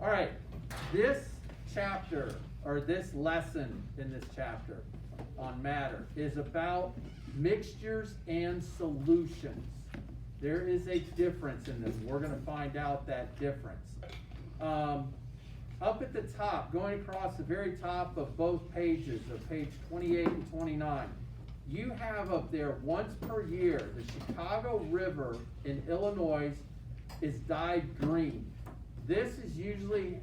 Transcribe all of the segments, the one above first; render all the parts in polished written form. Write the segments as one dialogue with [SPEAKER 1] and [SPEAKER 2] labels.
[SPEAKER 1] All right, this chapter, or this lesson in this chapter on matter, is about mixtures and solutions. There is a difference in them. We're going to find out that difference. Up at the top, going across the very top of both pages, of page 28 and 29, you have up there, once per year, the Chicago River in Illinois is dyed green. This usually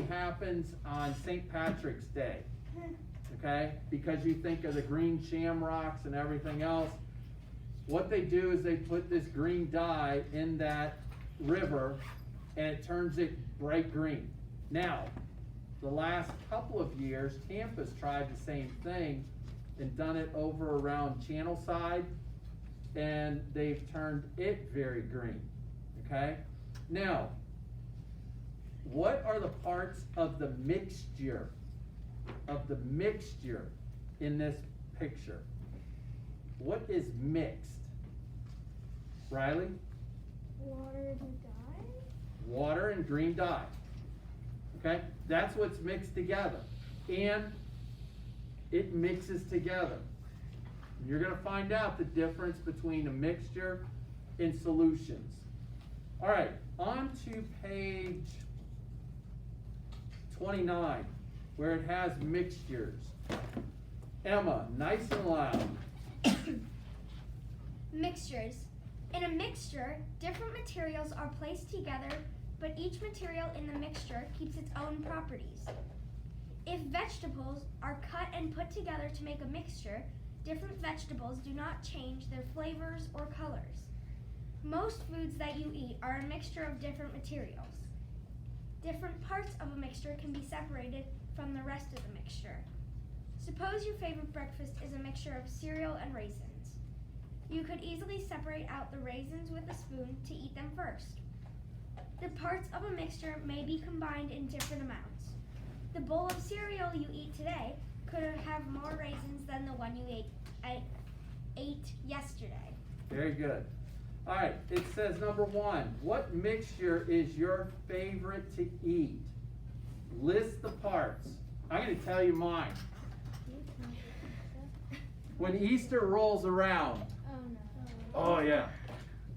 [SPEAKER 1] happens on St. Patrick's Day, okay? Because you think of the green shamrocks and everything else. What they do is they put this green dye in that river, and it turns it bright green. Now, the last couple of years, Tampa's tried the same thing and done it over around Channelside, and they've turned it very green, okay? Now, what are the parts of the mixture in this picture? What is mixed? Riley?
[SPEAKER 2] Water and dye?
[SPEAKER 1] Water and green dye. Okay? That's what's mixed together. And it mixes together. You're going to find out the difference between a mixture and solutions. All right, on to page 29, where it has mixtures. Emma, nice and loud.
[SPEAKER 2] Mixtures. In a mixture, different materials are placed together, but each material in the mixture keeps its own properties. If vegetables are cut and put together to make a mixture, different vegetables do not change their flavors or colors. Most foods that you eat are a mixture of different materials. Different parts of a mixture can be separated from the rest of the mixture. Suppose your favorite breakfast is a mixture of cereal and raisins. You could easily separate out the raisins with a spoon to eat them first. The parts of a mixture may be combined in different amounts. The bowl of cereal you eat today could have more raisins than the one you ate yesterday.
[SPEAKER 1] Very good. All right, it says number 1, what mixture is your favorite to eat? List the parts. I'm going to tell you mine. When Easter rolls around, oh yeah,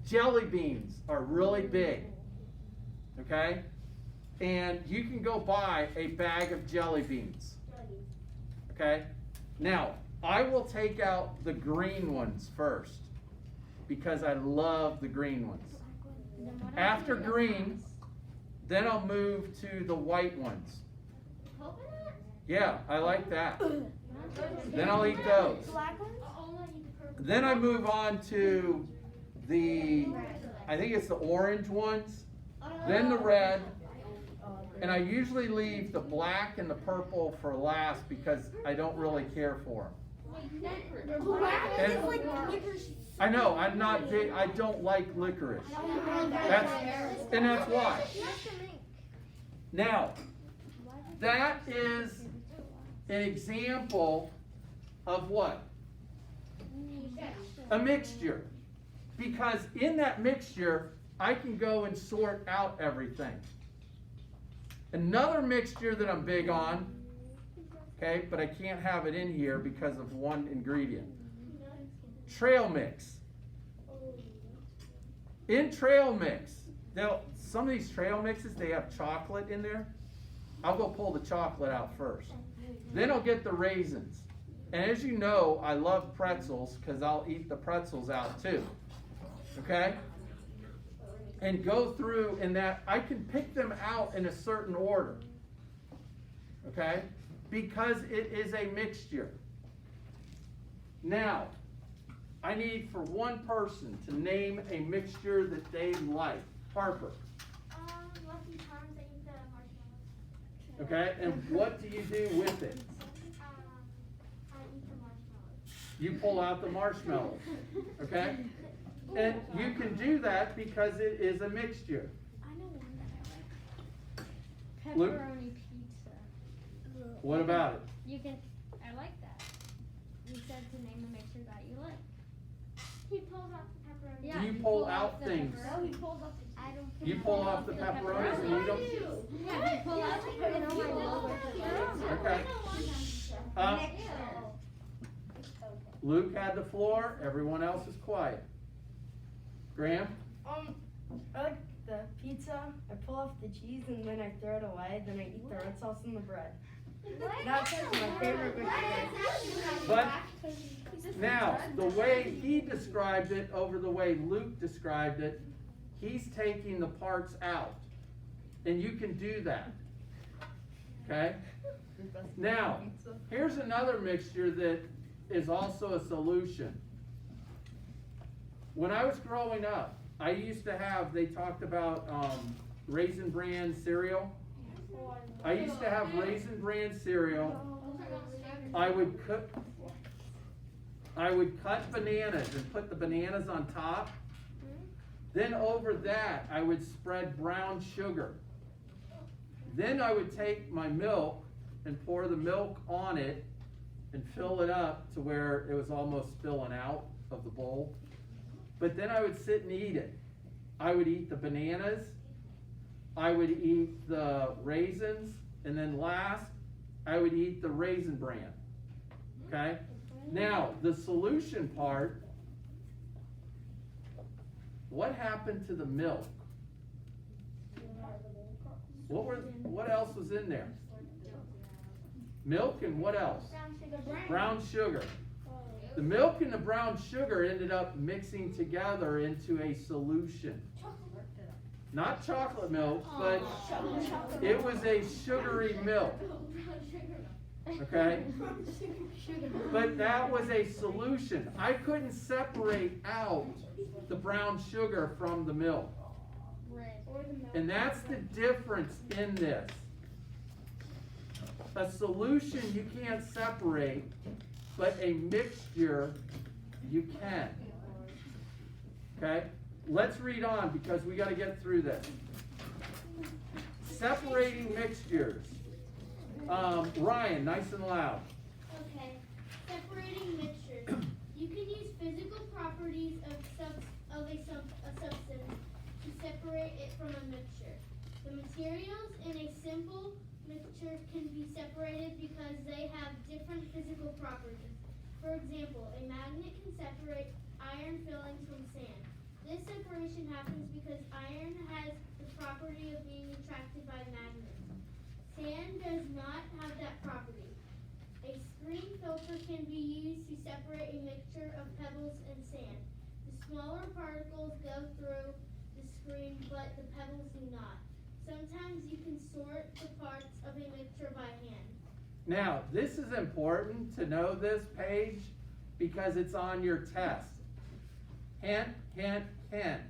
[SPEAKER 1] jelly beans are really big, okay? And you can go buy a bag of jelly beans, okay? Now, I will take out the green ones first, because I love the green ones. After green, then I'll move to the white ones. Yeah, I like that. Then I'll eat those. Then I move on to the, I think it's the orange ones, then the red, and I usually leave the black and the purple for last because I don't really care for them. I know, I'm not big, I don't like licorice. That's why. Now, that is an example of what? A mixture. Because in that mixture, I can go and sort out everything. Another mixture that I'm big on, okay, but I can't have it in here because of one ingredient. Trail mix. In trail mix, some of these trail mixes, they have chocolate in there. I'll go pull the chocolate out first. Then I'll get the raisins. And as you know, I love pretzels because I'll eat the pretzels out too. Okay? And go through in that, I can pick them out in a certain order. Okay? Because it is a mixture. Now, I need for one person to name a mixture that they like. Harper.
[SPEAKER 2] Lucky Charms, I eat the marshmallows.
[SPEAKER 1] Okay, and what do you do with it?
[SPEAKER 2] I eat the marshmallows.
[SPEAKER 1] You pull out the marshmallows. Okay? And you can do that because it is a mixture.
[SPEAKER 2] I know one that I like.
[SPEAKER 1] Luke?
[SPEAKER 3] Pepperoni pizza.
[SPEAKER 1] What about it?
[SPEAKER 3] You can. I like that. You said to name a mixture that you like.
[SPEAKER 2] He pulls out the pepperoni.
[SPEAKER 3] Yeah,
[SPEAKER 1] You
[SPEAKER 3] he
[SPEAKER 1] pull
[SPEAKER 3] pulled
[SPEAKER 1] out
[SPEAKER 3] the
[SPEAKER 1] things.
[SPEAKER 3] pepperoni.
[SPEAKER 2] No, he pulls out the. I don't.
[SPEAKER 1] You pull off the pepperonis and you don't.
[SPEAKER 3] Yeah,
[SPEAKER 1] Okay. Luke had the floor, everyone else is quiet. Graham?
[SPEAKER 4] I like the pizza. I pull off the cheese and then I throw it away. Then I eat the red sauce and the bread. That's my favorite mixture.
[SPEAKER 1] But now, the way he described it over the way Luke described it, he's taking the parts out. And you can do that. Okay? Now, here's another mixture that is also a solution. When I was growing up, I used to have, they talked about Raisin Bran cereal. I used to have Raisin Bran cereal. I would cut bananas and put the bananas on top. Then over that, I would spread brown sugar. Then I would take my milk and pour the milk on it and fill it up to where it was almost spilling out of the bowl. But then I would sit and eat it. I would eat the bananas, I would eat the raisins, and then last, I would eat the Raisin Bran. Okay? Now, the solution part, what happened to the milk? What else was in there? Milk and what else? Brown sugar. The milk and the brown sugar ended up mixing together into a solution. Not chocolate milk, but it was a sugary milk. Okay? But that was a solution. I couldn't separate out the brown sugar from the milk. And that's the difference in this. A solution you can't separate, but a mixture you can. Okay? Let's read on because we got to get through this. Separating mixtures. Ryan, nice and loud.
[SPEAKER 5] Okay. Separating mixtures. You can use physical properties of a substance to separate it from a mixture. The materials in a simple mixture can be separated because they have different physical properties. For example, a magnet can separate iron fillings from sand. This separation happens because iron has the property of being attracted by magnets. Sand does not have that property. A screen filter can be used to separate a mixture of pebbles and sand. The smaller particles go through the screen, but the pebbles do not. Sometimes you can sort the parts of a mixture by hand.
[SPEAKER 1] Now, this is important to know this page because it's on your test. Hint, hint, hint.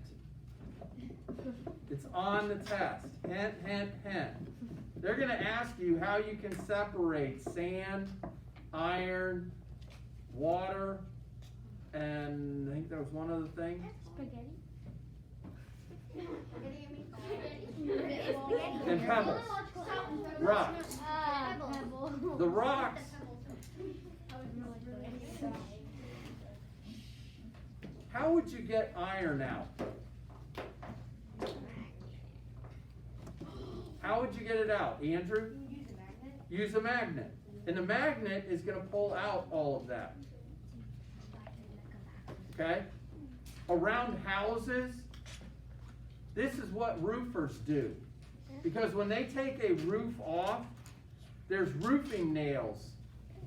[SPEAKER 1] It's on the test. Hint, hint, hint. They're going to ask you how you can separate sand, iron, water, and I think there was one other thing.
[SPEAKER 3] Spaghetti.
[SPEAKER 1] And pebbles. Rocks. The rocks. How would you get iron out? How would you get it out, Andrew? Use a magnet. And the magnet is going to pull out all of that. Okay? Around houses, this is what roofers do. Because when they take a roof off, there's roofing nails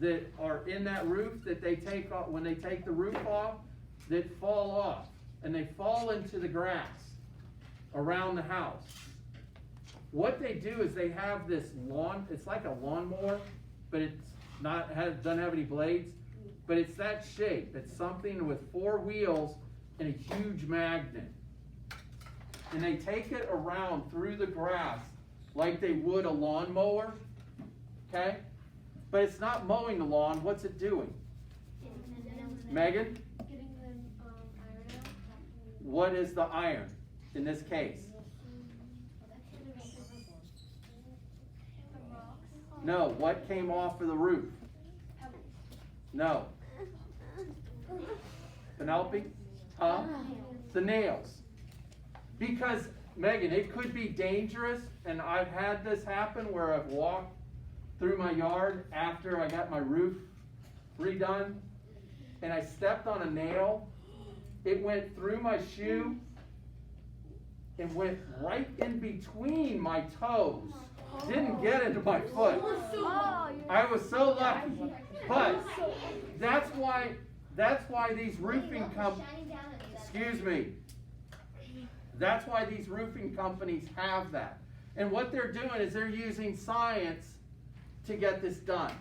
[SPEAKER 1] that are in that roof that they take off when they take the roof off that fall off. And they fall into the grass around the house. What they do is they have this lawn, it's like a lawnmower, but it's not, doesn't have any blades, but it's that shape. It's something with 4 wheels and a huge magnet. And they take it around through the grass like they would a lawnmower, okay? But it's not mowing the lawn, what's it doing? Megan?
[SPEAKER 5] Getting the iron out.
[SPEAKER 1] What is the iron in this case? No, what came off of the roof? No. Penelope? Huh? The nails. Because, Megan, it could be dangerous, and I've had this happen where I've walked through my yard after I got my roof redone, and I stepped on a nail. It went through my shoe and went right in between my toes. Didn't get into my foot. I was so lucky. But that's why these roofing that's why these roofing companies have that. And what they're doing is they're using science to get this done.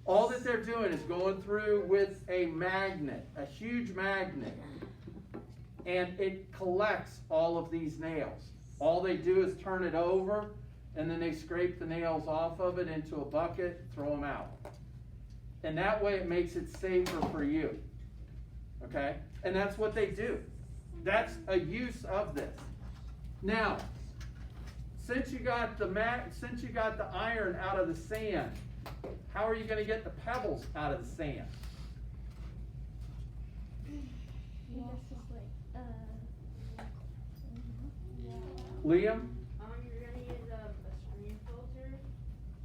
[SPEAKER 1] All that they're doing is going through with a magnet, a huge magnet, and it collects all of these nails. All they do is turn it over, and then they scrape the nails off of it into a bucket, throw them out. And that way it makes it safer for you. Okay? And that's what they do. That's a use of this. Now, since you got the iron out of the sand, how are you going to get the pebbles out of the sand? Liam?
[SPEAKER 4] You're gonna use a screen filter.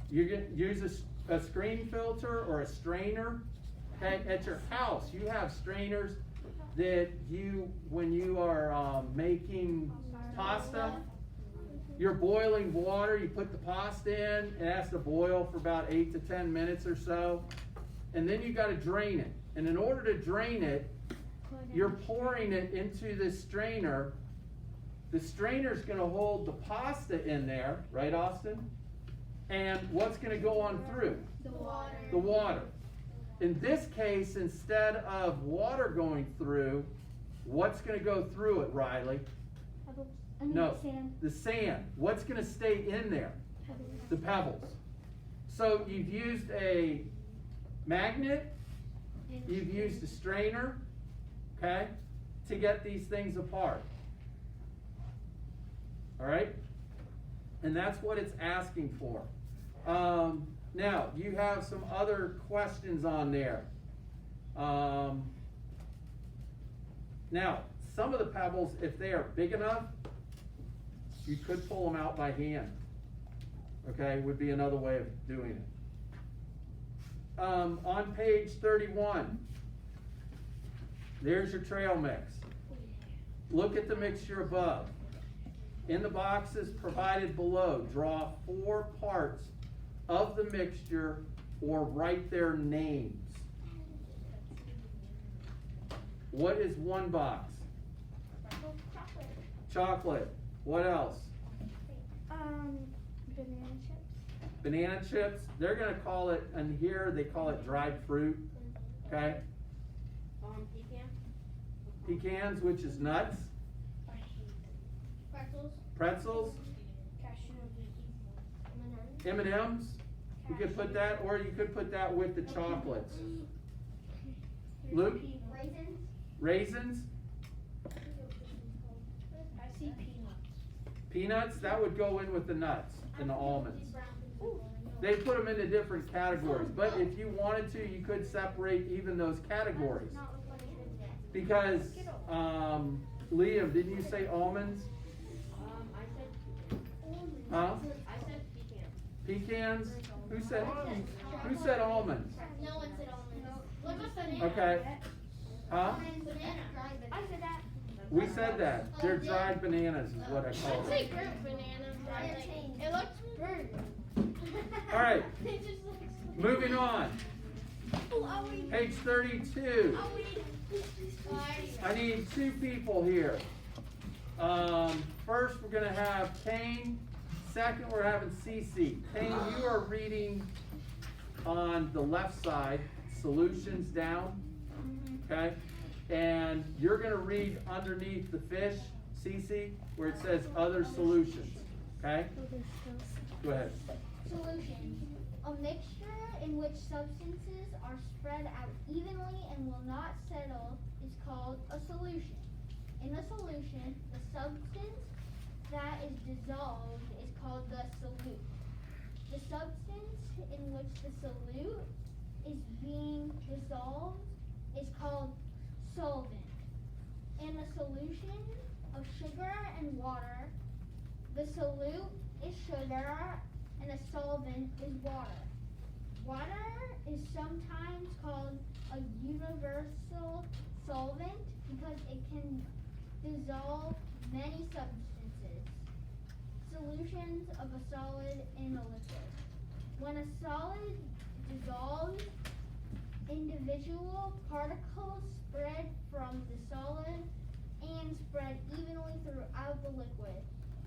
[SPEAKER 1] You're going to use a screen filter or a strainer. Okay, at your house, you have strainers that when you are making pasta, you're boiling water, you put the pasta in, it has to boil for about 8 to 10 minutes or so, and then you got to drain it. And in order to drain it, you're pouring it into this strainer. The strainer's going to hold the pasta in there, right, Austin? And what's going to go on through?
[SPEAKER 5] The water.
[SPEAKER 1] The water. In this case, instead of water going through, what's going to go through it, Riley? No, the sand. What's going to stay in there? The pebbles. So you've used a magnet, you've used a strainer, okay, to get these things apart. All right? And that's what it's asking for. Now, you have some other questions on there. Now, some of the pebbles, if they are big enough, you could pull them out by hand. Okay, would be another way of doing it. On page 31, there's your trail mix. Look at the mixture above. In the boxes provided below, draw 4 parts of the mixture or write their names. What is one box? Chocolate. What else?
[SPEAKER 2] Banana chips.
[SPEAKER 1] Banana chips. They're going to call it, and here they call it dried fruit. Okay?
[SPEAKER 4] Pecan.
[SPEAKER 1] Pecans, which is nuts.
[SPEAKER 5] Pretzels.
[SPEAKER 1] Pretzels. M&Ms. You could put that, or you could put that with the chocolates. Luke?
[SPEAKER 5] Raisins.
[SPEAKER 1] Raisins.
[SPEAKER 2] I see peanuts.
[SPEAKER 1] Peanuts, that would go in with the nuts and the almonds. They put them into different categories, but if you wanted to, you could separate even those categories. Because, Liam, didn't you say almonds?
[SPEAKER 4] I said.
[SPEAKER 1] Huh?
[SPEAKER 4] I said pecan.
[SPEAKER 1] Pecans? Who said almonds?
[SPEAKER 5] No one said almonds. What about banana?
[SPEAKER 1] Okay. Huh?
[SPEAKER 5] Banana.
[SPEAKER 2] I said that.
[SPEAKER 1] We said that. They're dried bananas is what I call
[SPEAKER 5] I'd say
[SPEAKER 1] them.
[SPEAKER 5] burnt bananas. It looks burnt.
[SPEAKER 1] All right.
[SPEAKER 5] It just looks like.
[SPEAKER 1] Moving on. Page 32. I need 2 people here. First, we're going to have Kane. Second, we're having Cece. Kane, you are reading on the left side, solutions down. Okay? And you're going to read underneath the fish, Cece, where it says other solutions. Okay? Go ahead.
[SPEAKER 6] Solution. A mixture in which substances are spread out evenly and will not settle is called a solution. In a solution, the substance that is dissolved is called the solute. The substance in which the solute is being dissolved is called solvent. In a solution of sugar and water, the solute is sugar and a solvent is water. Water is sometimes called a universal solvent because it can dissolve many substances. Solutions of a solid in a liquid. When a solid dissolves, individual particles spread from the solid and spread evenly throughout the liquid.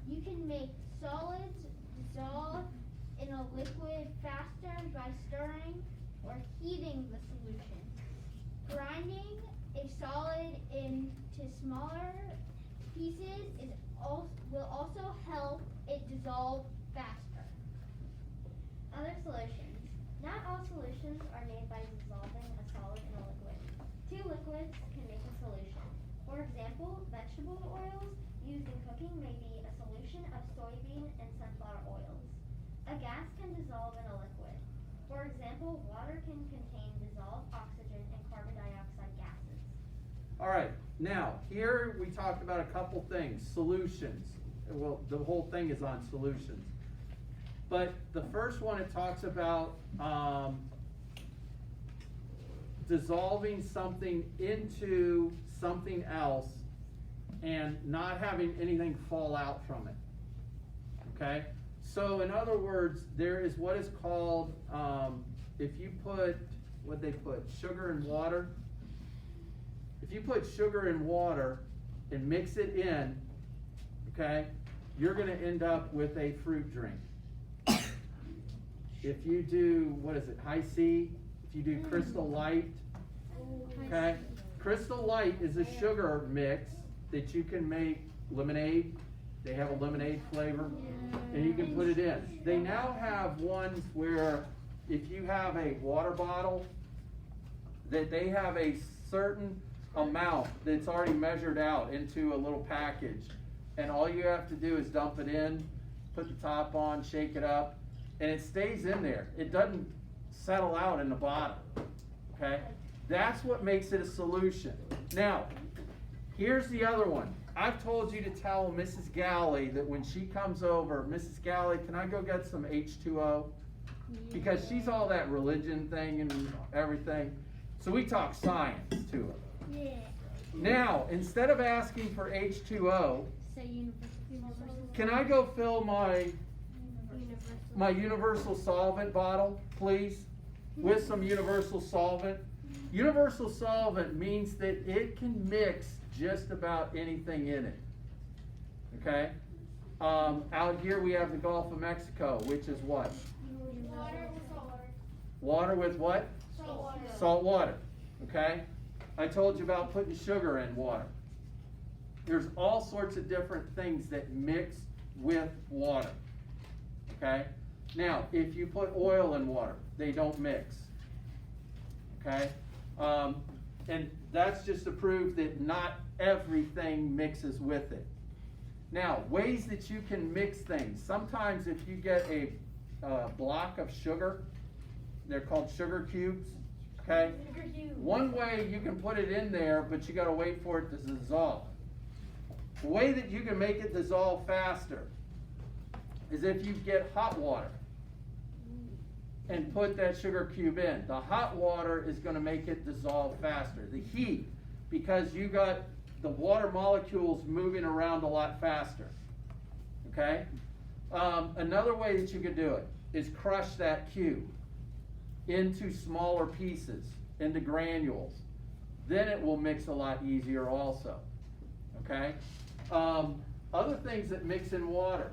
[SPEAKER 6] You can make solids dissolve in a liquid faster by stirring or heating the solution. Grinding a solid into smaller pieces will also help it dissolve faster.
[SPEAKER 3] Other solutions. Not all solutions are made by dissolving a solid in a liquid. Two liquids can make a solution. For example, vegetable oils used in cooking may be a solution of soybean and sunflower oils. A gas can dissolve in a liquid. For example, water can contain dissolved oxygen and carbon dioxide gases.
[SPEAKER 1] All right, now here we talked about a couple things. Solutions. Well, the whole thing is on solutions. But the first one, it talks about dissolving something into something else and not having anything fall out from it. Okay? So in other words, there is what is called, if you put, what'd they put, sugar and water? If you put sugar and water and mix it in, okay, you're gonna end up with a fruit drink. If you do, what is it, high C, if you do Crystal Light, okay? Crystal Light is a sugar mix that you can make lemonade. They have a lemonade flavor, and you can put it in. They now have ones where if you have a water bottle, that they have a certain amount that's already measured out into a little package. And all you have to do is dump it in, put the top on, shake it up, and it stays in there. It doesn't settle out in the bottom, okay? That's what makes it a solution. Now, here's the other one. I've told you to tell Mrs. Galley that when she comes over, Mrs. Galley, can I go get some H2O? Because she's all that religion thing and everything. So we talk science to her.
[SPEAKER 6] Yeah.
[SPEAKER 1] Now, instead of asking for H2O,
[SPEAKER 3] So universal.
[SPEAKER 1] can I go fill my universal solvent bottle, please? With some universal solvent. Universal solvent means that it can mix just about anything in it. Okay? Out here we have the Gulf of Mexico, which is what?
[SPEAKER 5] Water with salt.
[SPEAKER 1] Water with what?
[SPEAKER 5] Salt water.
[SPEAKER 1] Salt water. Okay? I told you about putting sugar in water. There's all sorts of different things that mix with water. Okay? Now, if you put oil in water, they don't mix. Okay? And that's just to prove that not everything mixes with it. Now, ways that you can mix things. Sometimes if you get a block of sugar, they're called sugar cubes. Okay? One way you can put it in there, but you gotta wait for it to dissolve. The way that you can make it dissolve faster is if you get hot water and put that sugar cube in. The hot water is gonna make it dissolve faster. The heat, because you got the water molecules moving around a lot faster. Okay? Another way that you could do it is crush that cube into smaller pieces, into granules. Then it will mix a lot easier also. Okay? Other things that mix in water.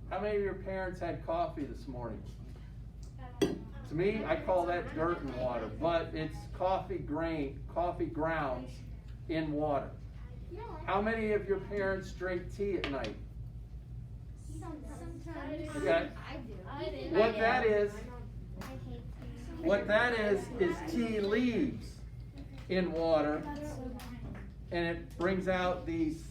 [SPEAKER 1] How many of your parents had coffee this morning? To me, I call that dirt and water, but it's coffee grounds in water. How many of your parents drink tea at night?
[SPEAKER 6] Sometimes.
[SPEAKER 1] Okay?
[SPEAKER 6] I do.
[SPEAKER 1] What that is
[SPEAKER 6] I hate tea.
[SPEAKER 1] What that is tea leaves in water, and it brings out these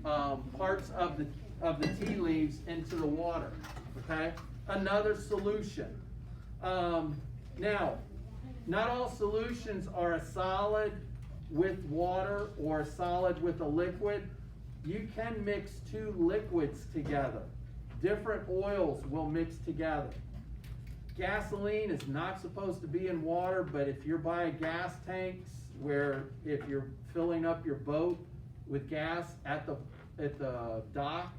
[SPEAKER 1] parts of the tea leaves into the water. Okay? Another solution. Now, not all solutions are a solid with water or a solid with a liquid. You can mix two liquids together, different oils will mix together. Gasoline is not supposed to be in water, but if you're by gas tanks, where if you're filling up your boat with gas at the dock,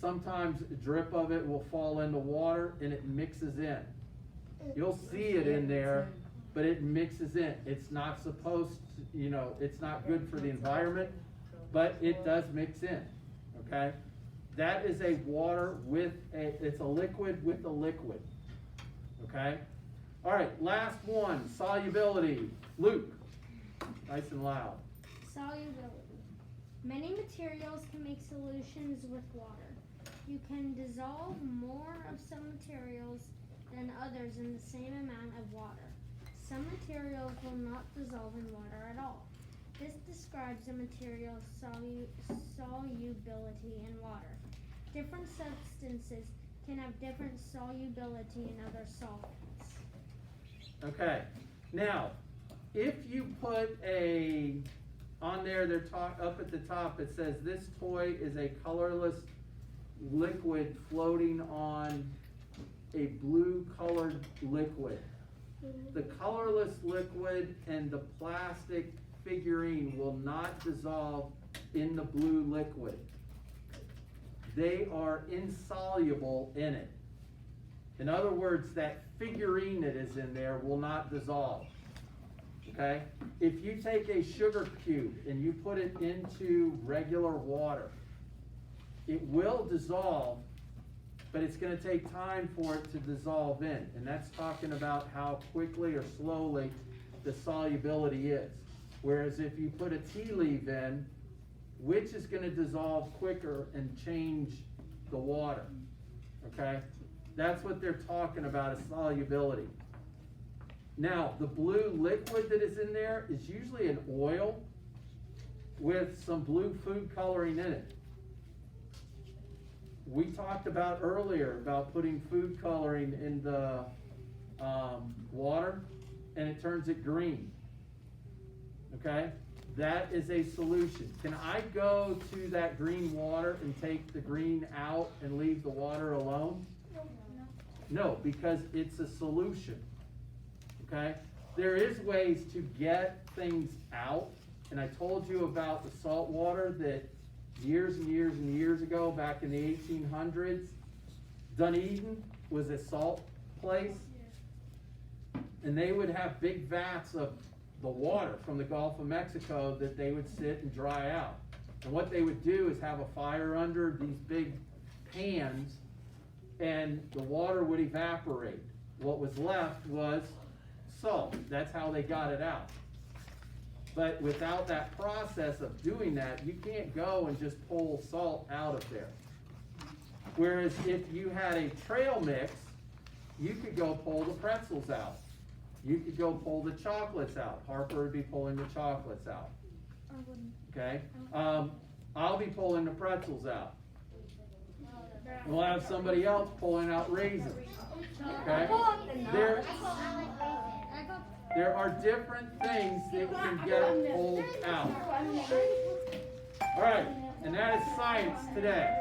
[SPEAKER 1] sometimes a drip of it will fall into water and it mixes in. You'll see it in there, but it mixes in. It's not supposed to, you know, it's not good for the environment, but it does mix in, okay? That is a water with it's a liquid with a liquid, okay? All right, last one, solubility. Luke, nice and loud.
[SPEAKER 7] Solubility. Many materials can make solutions with water. You can dissolve more of some materials than others in the same amount of water. Some materials will not dissolve in water at all. This describes a material's solubility in water. Different substances can have different solubility in other solvents.
[SPEAKER 1] Okay, now, if you put on there, up at the top, it says this toy is a colorless liquid floating on a blue colored liquid. The colorless liquid and the plastic figurine will not dissolve in the blue liquid. They are insoluble in it. In other words, that figurine that is in there will not dissolve. Okay? If you take a sugar cube and you put it into regular water, it will dissolve, but it's going to take time for it to dissolve in. And that's talking about how quickly or slowly the solubility is. Whereas if you put a tea leaf in, which is going to dissolve quicker and change the water. Okay? That's what they're talking about, is solubility. Now, the blue liquid that is in there is usually an oil with some blue food coloring in it. We talked about earlier about putting food coloring in the water, and it turns it green. Okay? That is a solution. Can I go to that green water and take the green out and leave the water alone? No, because it's a solution. Okay? There is ways to get things out, and I told you about the salt water that years and years and years ago, back in the 1800s, Dunedin was a salt place, and they would have big vats of the water from the Gulf of Mexico that they would sit and dry out. And what they would do is have a fire under these big pans, and the water would evaporate. What was left was salt. That's how they got it out. But without that process of doing that, you can't go and just pull salt out of there. Whereas if you had a trail mix, you could go pull the pretzels out. You could go pull the chocolates out. Harper would be pulling the chocolates out. Okay? I'll be pulling the pretzels out. We'll have somebody else pulling out raisins. Okay? There are different things that can get pulled out. All right, and that is science today.